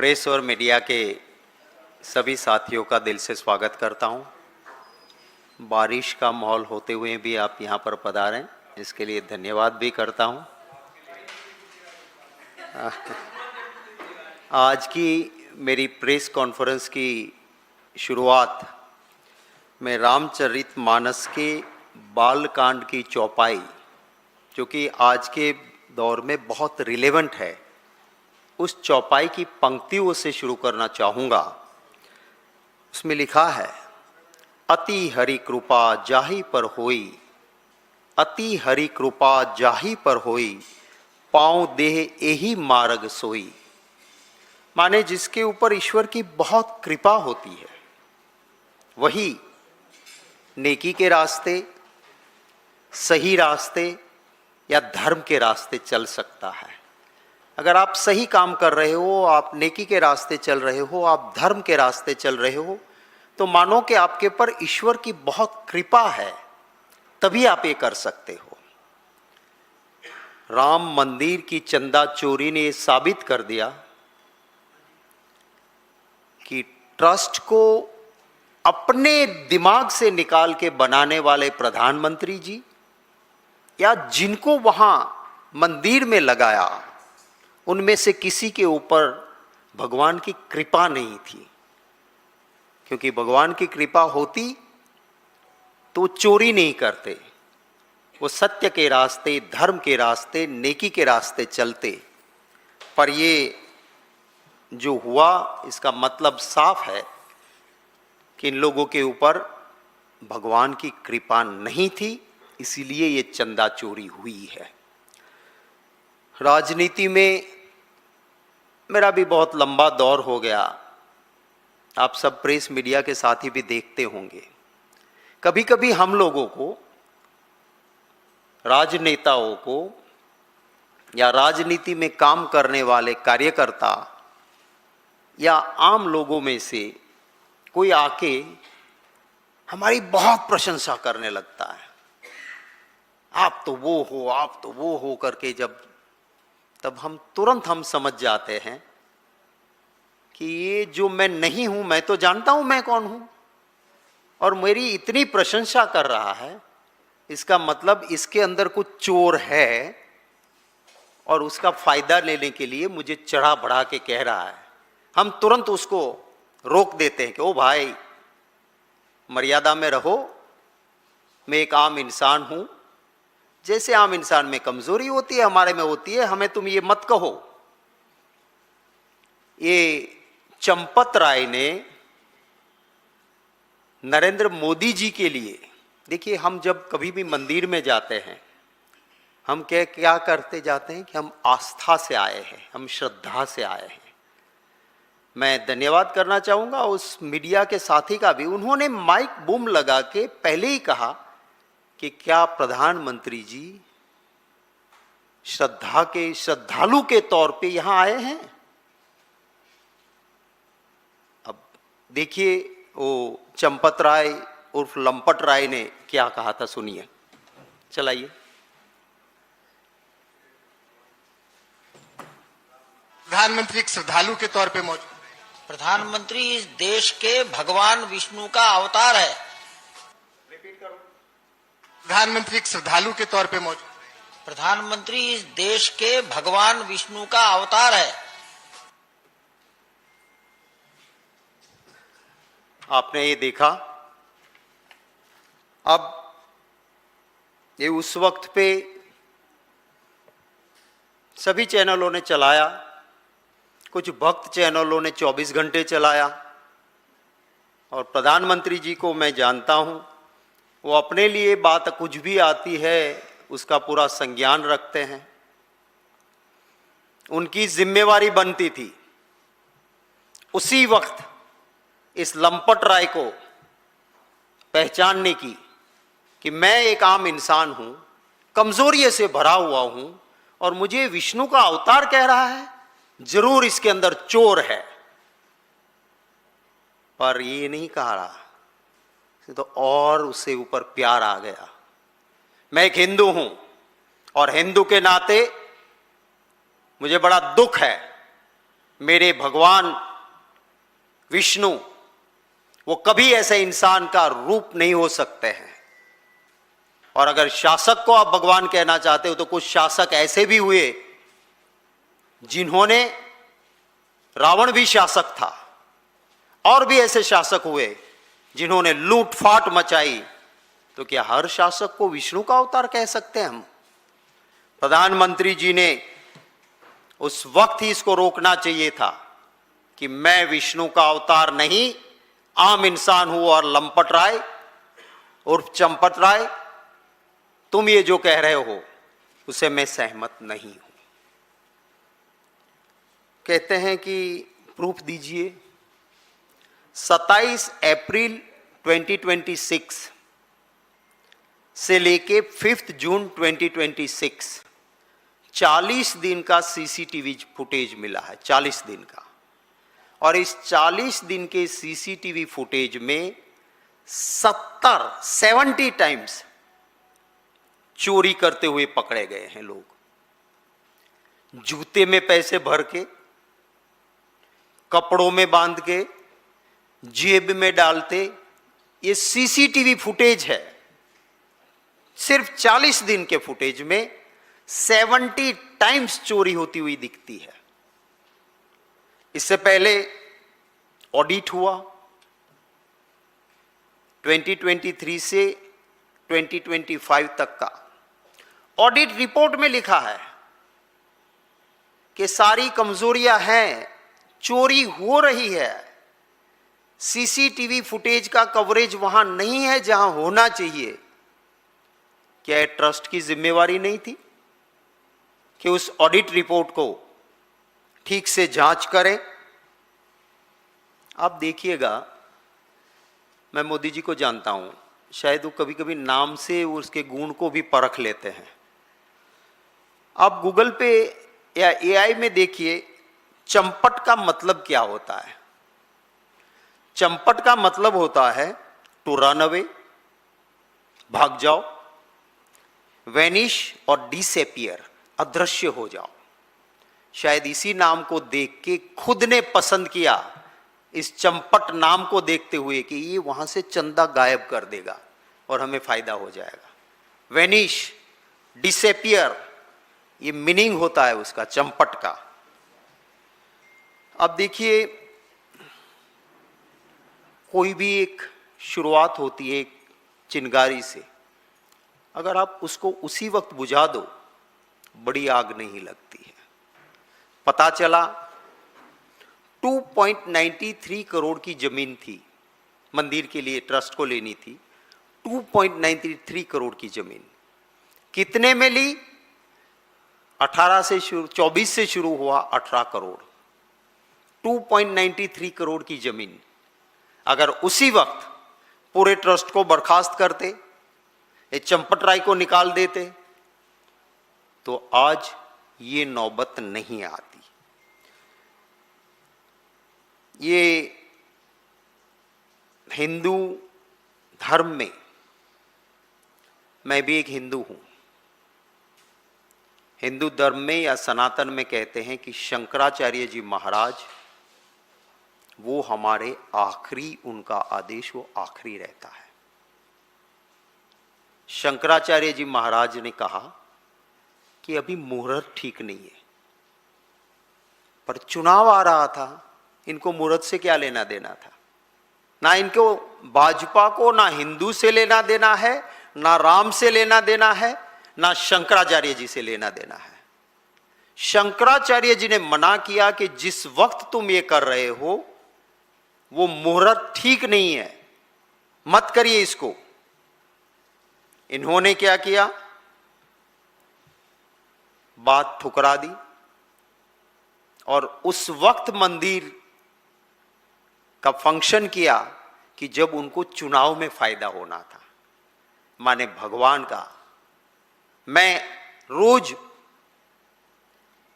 Press और media के सभी साथियों का दिल से स्वागत करता हूं। बारिश का माहौल होते हुए भी आप यहां पर पधारें, इसके लिए धन्यवाद भी करता हूं। आज की मेरी प्रेस कॉन्फ्रेंस की शुरुआत में रामचरितमानस के बालकांड की चौपाई, जो कि आज के दौर में बहुत रिलेवेंट है, उस चौपाई की पंक्तियों से शुरू करना चाहूँगा। उसमें लिखा है, अति हरि कृपा जाहि पर होई, अति हरि कृपा जाहि पर होई, पाँव देह एही मार्ग सोई। माने जिसके ऊपर ईश्वर की बहुत कृपा होती है वही नेकी के रास्ते, सही रास्ते या धर्म के रास्ते चल सकता है। अगर आप सही काम कर रहे हो, आप नेकी के रास्ते चल रहे हो, आप धर्म के रास्ते चल रहे हो, तो मानो कि आपके पर ईश्वर की बहुत कृपा है, तभी आप ये कर सकते हो। राम मंदिर की चंदा चोरी ने ये साबित कर दिया कि ट्रस्ट को अपने दिमाग से निकाल के बनाने वाले प्रधानमंत्री जी या जिनको वहां मंदिर में लगाया, उनमें से किसी के ऊपर भगवान की कृपा नहीं थी। क्योंकि भगवान की कृपा होती तो चोरी नहीं करते, वो सत्य के रास्ते, धर्म के रास्ते, नेकी के रास्ते चलते। पर ये जो हुआ, इसका मतलब साफ है कि इन लोगों के ऊपर भगवान की कृपा नहीं थी, इसीलिए ये चंदा चोरी हुई है। राजनीति में मेरा भी बहुत लंबा दौर हो गया, आप सब प्रेस मीडिया के साथी भी देखते होंगे। कभी कभी हम लोगों को, राजनेताओं को या राजनीति में काम करने वाले कार्यकर्ता या आम लोगों में से कोई आके हमारी बहुत प्रशंसा करने लगता है। आप तो वो हो, आप तो वो हो करके तब हम तुरंत समझ जाते हैं कि ये जो मैं नहीं हूं, मैं तो जानता हूं मैं कौन हूं, और मेरी इतनी प्रशंसा कर रहा है, इसका मतलब इसके अंदर कुछ चोर है और उसका फायदा लेने के लिए मुझे चढ़ा बढ़ा के कह रहा है। हम तुरंत उसको रोक देते हैं कि ओ भाई, मर्यादा में रहो, मैं एक आम इंसान हूं। जैसे आम इंसान में कमजोरी होती है, हमारे में होती है, हमें तुम ये मत कहो। ये चंपत राय ने नरेंद्र मोदी जी के लिए, देखिए हम जब कभी भी मंदिर में जाते हैं, हम क्या करते जाते हैं कि हम आस्था से आए हैं, हम श्रद्धा से आए हैं। मैं धन्यवाद करना चाहूंगा उस मीडिया के साथी का भी, उन्होंने माइक बूम लगा के पहले ही कहा कि क्या प्रधानमंत्री जी श्रद्धा के श्रद्धालु के तौर पे यहां आए हैं। अब देखिए वो चंपत राय उर्फ लंपट राय ने क्या कहा था, सुनिए, चलाइए। प्रधानमंत्री एक श्रद्धालु के तौर पे मौजूद। प्रधानमंत्री इस देश के भगवान विष्णु का अवतार है। रिपीट करो। प्रधानमंत्री एक श्रद्धालु के तौर पे मौजूद। प्रधानमंत्री इस देश के भगवान विष्णु का अवतार है। आपने ये देखा, अब ये उस वक्त पे सभी चैनलों ने चलाया, कुछ भक्त चैनलों ने 24 घंटे चलाया, और प्रधानमंत्री जी को मैं जानता हूं, वो अपने लिए बात कुछ भी आती है उसका पूरा संज्ञान रखते हैं। उनकी जिम्मेवारी बनती थी उसी वक्त इस लंपट राय को पहचानने की कि मैं एक आम इंसान हूं, कमजोरी से भरा हुआ हूं, और मुझे विष्णु का अवतार कह रहा है, जरूर इसके अंदर चोर है। पर ये नहीं कहा रहा, तो और उससे ऊपर प्यार आ गया। मैं एक हिंदू हूं और हिंदू के नाते मुझे बड़ा दुख है मेरे भगवान विष्णु वो कभी ऐसे इंसान का रूप नहीं हो सकते हैं। और अगर शासक को आप भगवान कहना चाहते हो तो कुछ शासक ऐसे भी हुए जिन्होंने, रावण भी शासक था, और भी ऐसे शासक हुए जिन्होंने लूटफाट मचाई, तो क्या हर शासक को विष्णु का अवतार कह सकते हैं हम? प्रधानमंत्री जी ने उस वक्त ही इसको रोकना चाहिए था कि मैं विष्णु का अवतार नहीं, आम इंसान हूं और लंपट राय उर्फ चंपत राय, तुम ये जो कह रहे हो उसे मैं सहमत नहीं हूं। कहते हैं कि प्रूफ दीजिए। 27 अप्रैल 2026 से लेके 5 जून 2026 40 दिन का सीसीटीवी फुटेज मिला है, 40 दिन का। और इस 40 दिन के सीसीटीवी फुटेज में 70 टाइम्स चोरी करते हुए पकड़े गए हैं लोग। जूते में पैसे भर के, कपड़ों में बांध के, जेब में डालते, ये सीसीटीवी फुटेज है। सिर्फ 40 दिन के फुटेज में 70 टाइम्स चोरी होती हुई दिखती है। इससे पहले ऑडिट हुआ 2023 से 2025 तक का। ऑडिट रिपोर्ट में लिखा है कि सारी कमजोरियां हैं, चोरी हो रही है, सीसीटीवी फुटेज का कवरेज वहां नहीं है जहां होना चाहिए। क्या ट्रस्ट की जिम्मेवारी नहीं थी कि उस ऑडिट रिपोर्ट को ठीक से जांच करें? आप देखिएगा, मैं मोदी जी को जानता हूं, शायद वो कभी कभी नाम से उसके गुण को भी परख लेते हैं। आप गूगल पे या एआई में देखिए, चंपट का मतलब क्या होता है। चंपट का मतलब होता है टू रन अवे, भाग जाओ, वेनिश और डिसअपियर, अदृश्य हो जाओ। शायद इसी नाम को देख के खुद ने पसंद किया, इस चंपट नाम को देखते हुए, कि ये वहां से चंदा गायब कर देगा और हमें फायदा हो जाएगा। वेनिश, डिसअपियर, ये मीनिंग होता है उसका, चंपट का। अब देखिए, कोई भी एक शुरुआत होती है एक चिंगारी से, अगर आप उसको उसी वक्त बुझा दो, बड़ी आग नहीं लगती है। पता चला 2.93 करोड़ की जमीन थी, मंदिर के लिए ट्रस्ट को लेनी थी। 2.93 करोड़ की जमीन कितने में ली? 24 से शुरू हुआ 18 करोड़। 2.93 करोड़ की जमीन, अगर उसी वक्त पूरे ट्रस्ट को बर्खास्त करते, ये चंपट राय को निकाल देते, तो आज ये नौबत नहीं आती। ये हिंदू धर्म में, मैं भी एक हिंदू हूं, हिंदू धर्म में या सनातन में कहते हैं कि शंकराचार्य जी महाराज, वो हमारे आखिरी, उनका आदेश वो आखिरी रहता है। शंकराचार्य जी महाराज ने कहा कि अभी मुहूर्त ठीक नहीं है, पर चुनाव आ रहा था, इनको मुहूर्त से क्या लेना देना था? ना इनको भाजपा को, ना हिंदू से लेना देना है, ना राम से लेना देना है, ना शंकराचार्य जी से लेना देना है। शंकराचार्य जी ने मना किया कि जिस वक्त तुम ये कर रहे हो वो मुहूर्त ठीक नहीं है, मत करिए इसको। इन्होंने क्या किया? बात ठुकरा दी और उस वक्त मंदिर का फंक्शन किया कि जब उनको चुनाव में फायदा होना था। माने भगवान का, मैं रोज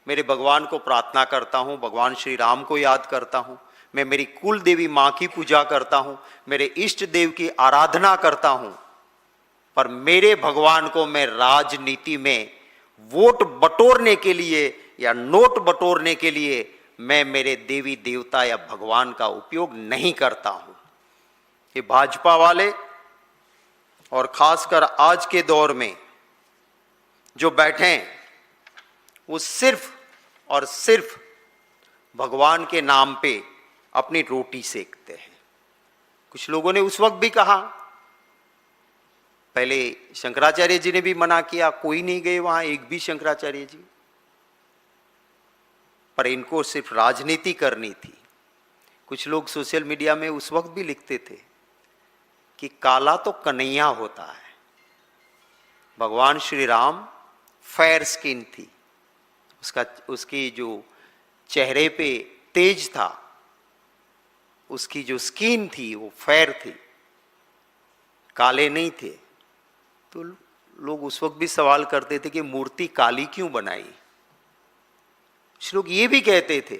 मेरे भगवान को प्रार्थना करता हूं, भगवान श्री राम को याद करता हूं, मैं मेरी कुल देवी मां की पूजा करता हूं, मेरे इष्ट देव की आराधना करता हूं, पर मेरे भगवान को मैं राजनीति में वोट बटोरने के लिए या नोट बटोरने के लिए मैं मेरे देवी देवता या भगवान का उपयोग नहीं करता हूं। ये भाजपा वाले और खासकर आज के दौर में जो बैठे हैं वो सिर्फ और सिर्फ भगवान के नाम पे अपनी रोटी सेकते हैं। कुछ लोगों ने उस वक्त भी कहा, पहले शंकराचार्य जी ने भी मना किया, कोई नहीं गए वहां, एक भी शंकराचार्य जी, पर इनको सिर्फ राजनीति करनी थी। कुछ लोग सोशल मीडिया में उस वक्त भी लिखते थे कि काला तो कन्हैया होता है। भगवान श्री राम फेयर स्किन थी, उसकी जो चेहरे पे तेज था, उसकी जो स्किन थी वो फेयर थी, काले नहीं थे। तो लोग उस वक्त भी सवाल करते थे कि मूर्ति काली क्यों बनाई। कुछ लोग ये भी कहते थे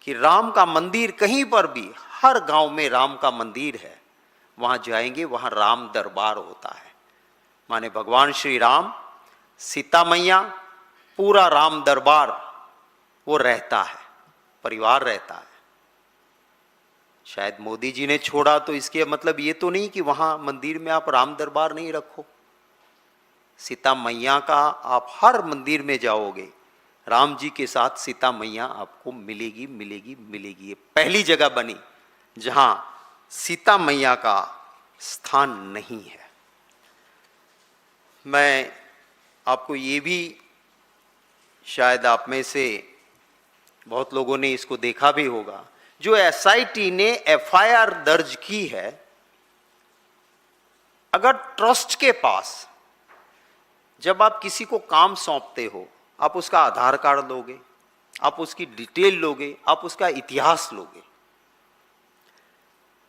कि राम का मंदिर कहीं पर भी, हर गांव में राम का मंदिर है, वहां जाएंगे वहां राम दरबार होता है। माने भगवान श्री राम, सीता मैया, पूरा राम दरबार वो रहता है, परिवार रहता है। शायद मोदी जी ने छोड़ा तो इसके मतलब ये तो नहीं कि वहां मंदिर में आप राम दरबार नहीं रखो। सीता मैया का आप हर मंदिर में जाओगे, राम जी के साथ सीता मैया आपको मिलेगी मिलेगी मिलेगी। ये पहली जगह बनी जहां सीता मैया का स्थान नहीं है। मैं आपको ये भी, शायद आप में से बहुत लोगों ने इसको देखा भी होगा, जो एसआईटी ने एफआईआर दर्ज की है, अगर ट्रस्ट के पास जब आप किसी को काम सौंपते हो, आप उसका आधार कार्ड लोगे, आप उसकी डिटेल लोगे, आप उसका इतिहास लोगे।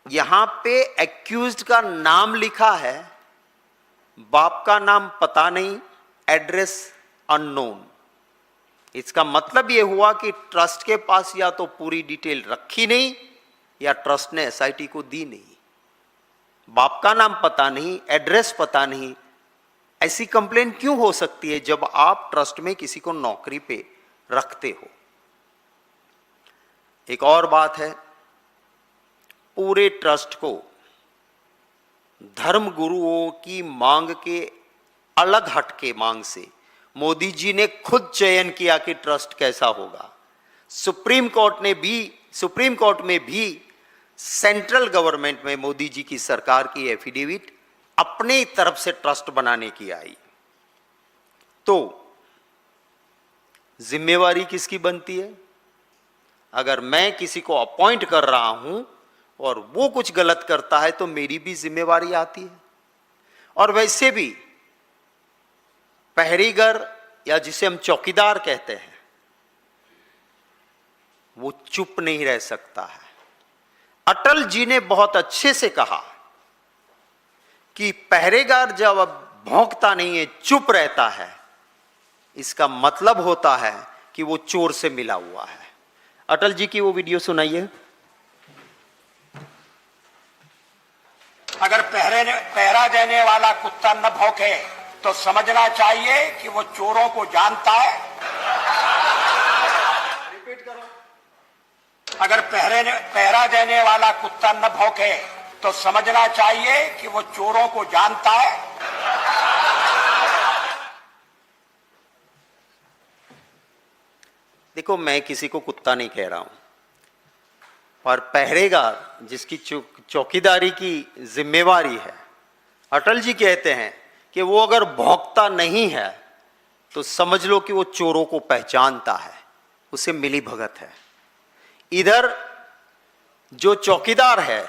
यहां पे एक्यूज्ड का नाम लिखा है, बाप का नाम पता नहीं, एड्रेस अननोन। इसका मतलब यह हुआ कि ट्रस्ट के पास या तो पूरी डिटेल रखी नहीं या ट्रस्ट ने एसआईटी को दी नहीं। बाप का नाम पता नहीं, एड्रेस पता नहीं, ऐसी कंप्लेन क्यों हो सकती है जब आप ट्रस्ट में किसी को नौकरी पे रखते हो। एक और बात है, पूरे ट्रस्ट को धर्म गुरुओं की मांग के अलग हटके मांग से मोदी जी ने खुद चयन किया कि ट्रस्ट कैसा होगा। सुप्रीम कोर्ट में भी सेंट्रल गवर्नमेंट में मोदी जी की सरकार की एफिडेविट अपनी तरफ से ट्रस्ट बनाने की आई। तो जिम्मेवारी किसकी बनती है? अगर मैं किसी को अपॉइंट कर रहा हूं और वो कुछ गलत करता है तो मेरी भी जिम्मेवारी आती है। और वैसे भी पहरेगर या जिसे हम चौकीदार कहते हैं, वो चुप नहीं रह सकता है। अटल जी ने बहुत अच्छे से कहा कि पहरेदार जब भौंकता नहीं है, चुप रहता है, इसका मतलब होता है कि वो चोर से मिला हुआ है। अटल जी की वो वीडियो सुनाइए। अगर पहरा देने वाला कुत्ता न भौंके तो समझना चाहिए कि वो चोरों को जानता है। रिपीट करो। अगर पहरा देने वाला कुत्ता न भौंके तो समझना चाहिए कि वो चोरों को जानता है। देखो, मैं किसी को कुत्ता नहीं कह रहा हूं, और पहरेदार जिसकी चौकीदारी की जिम्मेवारी है, अटल जी कहते हैं कि वो अगर भौंकता नहीं है तो समझ लो कि वो चोरों को पहचानता है, उसे मिली भगत है। इधर जो चौकीदार है,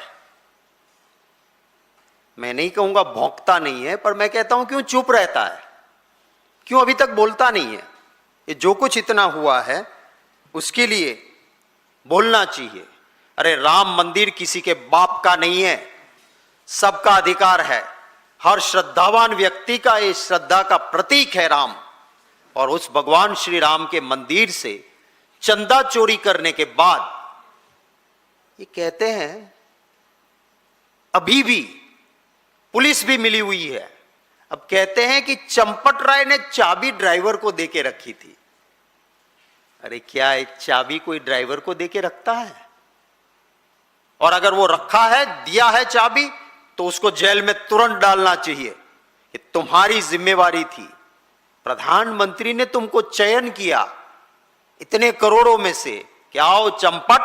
मैं नहीं कहूंगा भौंकता नहीं है, पर मैं कहता हूं क्यों चुप रहता है, क्यों अभी तक बोलता नहीं है। ये जो कुछ इतना हुआ है उसके लिए बोलना चाहिए। अरे राम मंदिर किसी के बाप का नहीं है, सबका अधिकार है। हर श्रद्धावान व्यक्ति का ये श्रद्धा का प्रतीक है राम। और उस भगवान श्री राम के मंदिर से चंदा चोरी करने के बाद ये कहते हैं, अभी भी पुलिस भी मिली हुई है। अब कहते हैं कि चंपट राय ने चाबी ड्राइवर को देके रखी थी। अरे क्या एक चाबी कोई ड्राइवर को देके रखता है? और अगर वो रखा है, दिया है चाबी, तो उसको जेल में तुरंत डालना चाहिए। ये तुम्हारी जिम्मेवारी थी। प्रधानमंत्री ने तुमको चयन किया इतने करोड़ों में से कि आओ चंपट,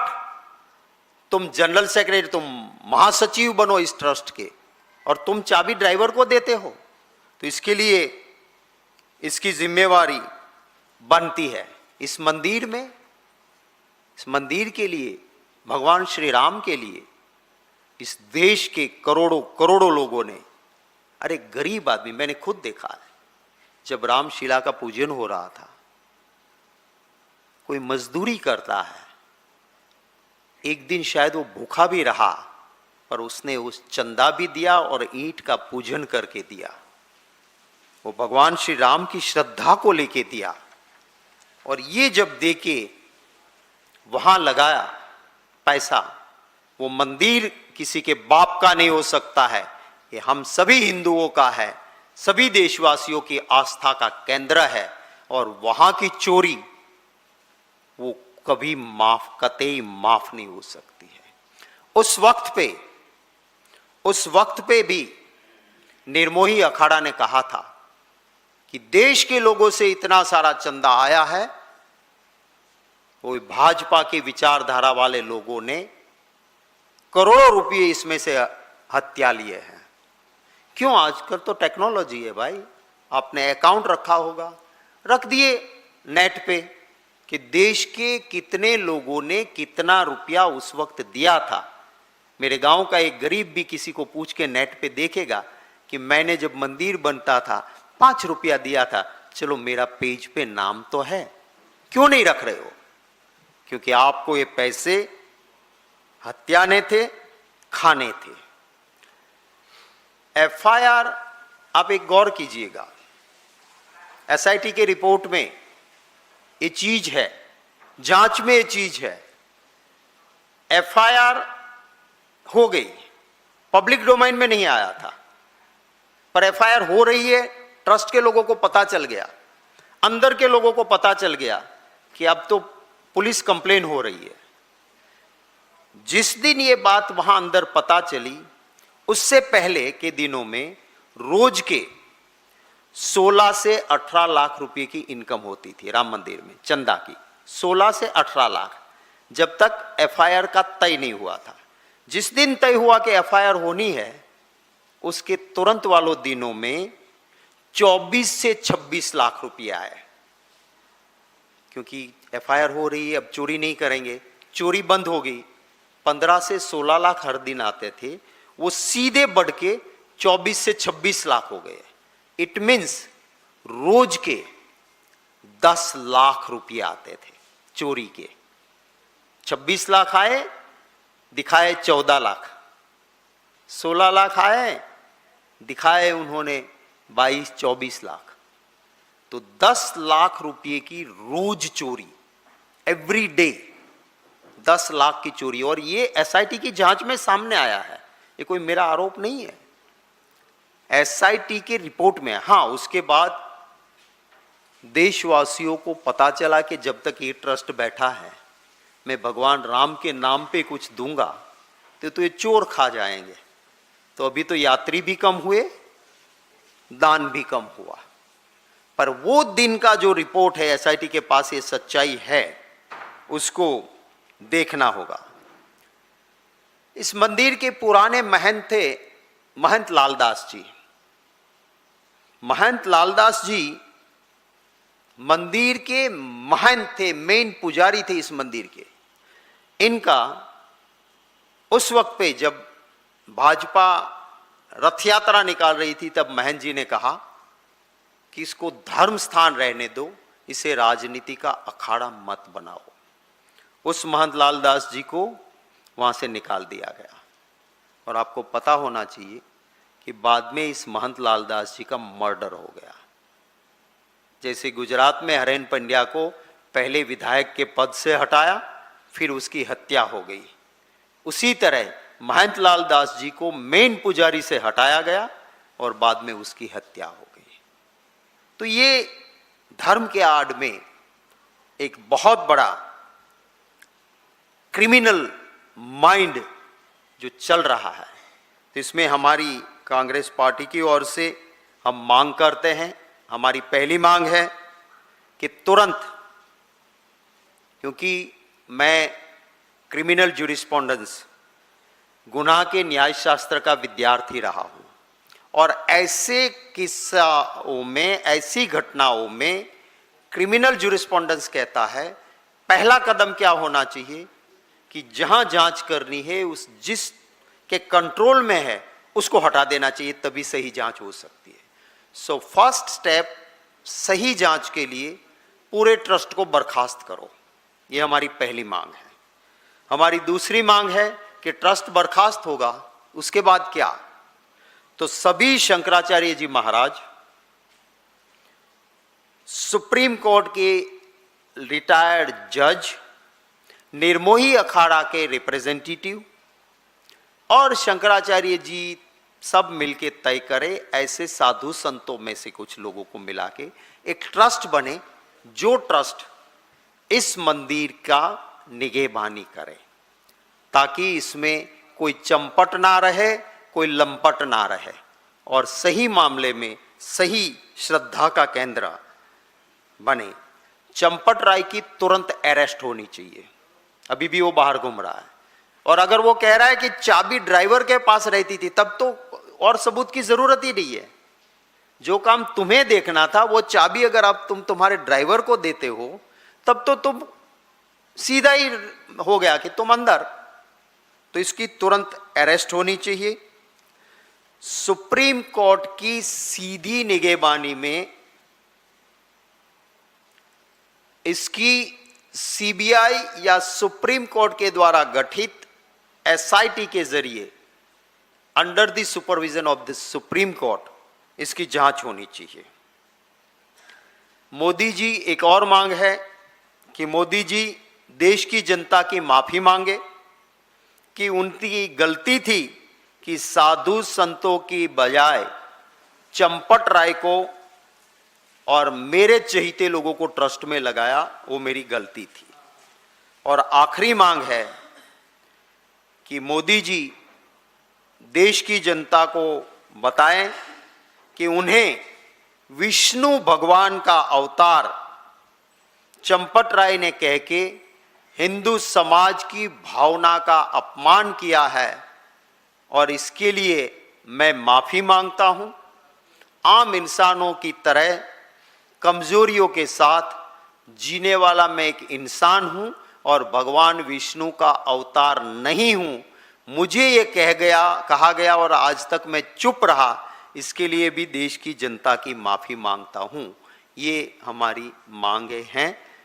तुम जनरल सेक्रेटरी, तुम महासचिव बनो इस ट्रस्ट के, और तुम चाबी ड्राइवर को देते हो। तो इसके लिए इसकी जिम्मेवारी बनती है। इस मंदिर में, इस मंदिर के लिए, भगवान श्री राम के लिए, इस देश के करोड़ों करोड़ों लोगों ने, अरे गरीब आदमी, मैंने खुद देखा है, जब रामशिला का पूजन हो रहा था, कोई मजदूरी करता है, एक दिन शायद वो भूखा भी रहा, पर उसने उस चंदा भी दिया और ईंट का पूजन करके दिया। वो भगवान श्री राम की श्रद्धा को लेके दिया। और ये जब देके वहां लगाया पैसा, वो मंदिर किसी के बाप का नहीं हो सकता है, ये हम सभी हिंदुओं का है, सभी देशवासियों की आस्था का केंद्र है। और वहां की चोरी वो कभी कतई माफ नहीं हो सकती है। उस वक्त पे भी निर्मोही अखाड़ा ने कहा था कि देश के लोगों से इतना सारा चंदा आया है, वो भाजपा की विचारधारा वाले लोगों ने करोड़ों रुपए इसमें से हत्या लिए हैं। क्यों? आजकल तो टेक्नोलॉजी है भाई, आपने अकाउंट रखा होगा, रख दिए नेट पे कि देश के कितने लोगों ने कितना रुपया उस वक्त दिया था। मेरे गांव का एक गरीब भी किसी को पूछ के नेट पे देखेगा कि मैंने जब मंदिर बनता था 5 रुपया दिया था। चलो मेरा पेज पे नाम तो है, क्यों नहीं रख रहे हो? क्योंकि आपको ये पैसे हत्याने थे, खाने थे। एफआईआर आप एक गौर कीजिएगा, एसआईटी के रिपोर्ट में ये चीज है, जांच में ये चीज है। एफआईआर हो गई, पब्लिक डोमेन में नहीं आया था, पर एफआईआर हो रही है। ट्रस्ट के लोगों को पता चल गया, अंदर के लोगों को पता चल गया कि अब तो पुलिस कंप्लेन हो रही है। जिस दिन ये बात वहां अंदर पता चली, उससे पहले के दिनों में रोज के 16 से 18 लाख रुपए की इनकम होती थी राम मंदिर में, चंदा की 16 से 18 लाख, जब तक एफआईआर का तय नहीं हुआ था। जिस दिन तय हुआ कि एफआईआर होनी है, उसके तुरंत वालों दिनों में 24 से 26 लाख रुपया आए। क्योंकि एफआईआर हो रही है, अब चोरी नहीं करेंगे, चोरी बंद हो गई। 15 से 16 लाख हर दिन आते थे, वो सीधे बढ़ के 24 से 26 लाख हो गए। इट मीन्स रोज के 10 लाख रुपये आते थे चोरी के। 26 लाख आए, दिखाए 14 लाख, 16 लाख आए, दिखाए उन्होंने 22-24 लाख। तो 10 लाख रुपये की रोज चोरी, एवरी डे 10 लाख की चोरी। और ये एसआईटी की जांच में सामने आया है, ये कोई मेरा आरोप नहीं है, एसआईटी के रिपोर्ट में। हाँ, उसके बाद देशवासियों को पता चला कि जब तक ये ट्रस्ट बैठा है, मैं भगवान राम के नाम पे कुछ दूंगा तो ये चोर खा जाएंगे। तो अभी तो यात्री भी कम हुए, दान भी कम हुआ। पर वो दिन का जो रिपोर्ट है एसआईटी के पास, ये सच्चाई है, उसको देखना होगा। इस मंदिर के पुराने महंत थे महंत लालदास जी। महंत लालदास जी मंदिर के महंत थे, मेन पुजारी थे इस मंदिर के। इनका उस वक्त पे जब भाजपा रथ यात्रा निकाल रही थी, तब महंत जी ने कहा कि इसको धर्म स्थान रहने दो, इसे राजनीति का अखाड़ा मत बनाओ। उस महंत लालदास जी को वहां से निकाल दिया गया। और आपको पता होना चाहिए कि बाद में इस महंत लालदास जी का मर्डर हो गया। जैसे गुजरात में हरेन पंड्या को पहले विधायक के पद से हटाया, फिर उसकी हत्या हो गई, उसी तरह महंत लालदास जी को मेन पुजारी से हटाया गया और बाद में उसकी हत्या हो गई। तो ये धर्म के आड़ में एक बहुत बड़ा क्रिमिनल माइंड जो चल रहा है, तो इसमें हमारी कांग्रेस पार्टी की ओर से हम मांग करते हैं, हमारी पहली मांग है कि तुरंत, क्योंकि मैं क्रिमिनल ज्यूरिस्पोंडेंस गुनाह के न्याय शास्त्र का विद्यार्थी रहा हूं, और ऐसे किस्सों में, ऐसी घटनाओं में क्रिमिनल ज्यूरिस्पोंडेंस कहता है पहला कदम क्या होना चाहिए कि जहां जांच करनी है उस जिस के कंट्रोल में है उसको हटा देना चाहिए, तभी सही जांच हो सकती है। सो फर्स्ट स्टेप, सही जांच के लिए पूरे ट्रस्ट को बर्खास्त करो, ये हमारी पहली मांग है। हमारी दूसरी मांग है कि ट्रस्ट बर्खास्त होगा, उसके बाद क्या, तो सभी शंकराचार्य जी महाराज, सुप्रीम कोर्ट के रिटायर्ड जज, निर्मोही अखाड़ा के रिप्रेजेंटेटिव और शंकराचार्य जी सब मिलके तय करें, ऐसे साधु संतों में से कुछ लोगों को मिला के एक ट्रस्ट बने, जो ट्रस्ट इस मंदिर का निगहबानी करे, ताकि इसमें कोई चंपट ना रहे, कोई लंपट ना रहे, और सही मामले में सही श्रद्धा का केंद्र बने। चंपट राय की तुरंत अरेस्ट होनी चाहिए, अभी भी वो बाहर घूम रहा है, और अगर वो कह रहा है कि चाबी ड्राइवर के पास रहती थी, तब तो और सबूत की जरूरत ही नहीं है। जो काम तुम्हें देखना था, वो चाबी अगर आप तुम्हारे ड्राइवर को देते हो, तब तो तुम सीधा ही हो गया कि तुम अंदर, तो इसकी तुरंत अरेस्ट होनी चाहिए। सुप्रीम कोर्ट की सीधी निगहबानी में इसकी सीबीआई या सुप्रीम कोर्ट के द्वारा गठित एसआईटी के जरिए under the supervision of the supreme court इसकी जांच होनी चाहिए। मोदी जी, एक और मांग है कि मोदी जी देश की जनता की माफी मांगे कि उनकी गलती थी कि साधु संतों की बजाय चंपट राय को और मेरे चहीते लोगों को ट्रस्ट में लगाया, वो मेरी गलती थी। और आखिरी मांग है कि मोदी जी देश की जनता को बताएं कि उन्हें विष्णु भगवान का अवतार चंपट राय ने कह के हिंदू समाज की भावना का अपमान किया है, और इसके लिए मैं माफी मांगता हूं। आम इंसानों की तरह कमजोरियों के साथ जीने वाला मैं एक इंसान हूं, और भगवान विष्णु का अवतार नहीं हूं। मुझे ये कहा गया और आज तक मैं चुप रहा, इसके लिए भी देश की जनता की माफी मांगता हूं। ये हमारी मांगे हैं।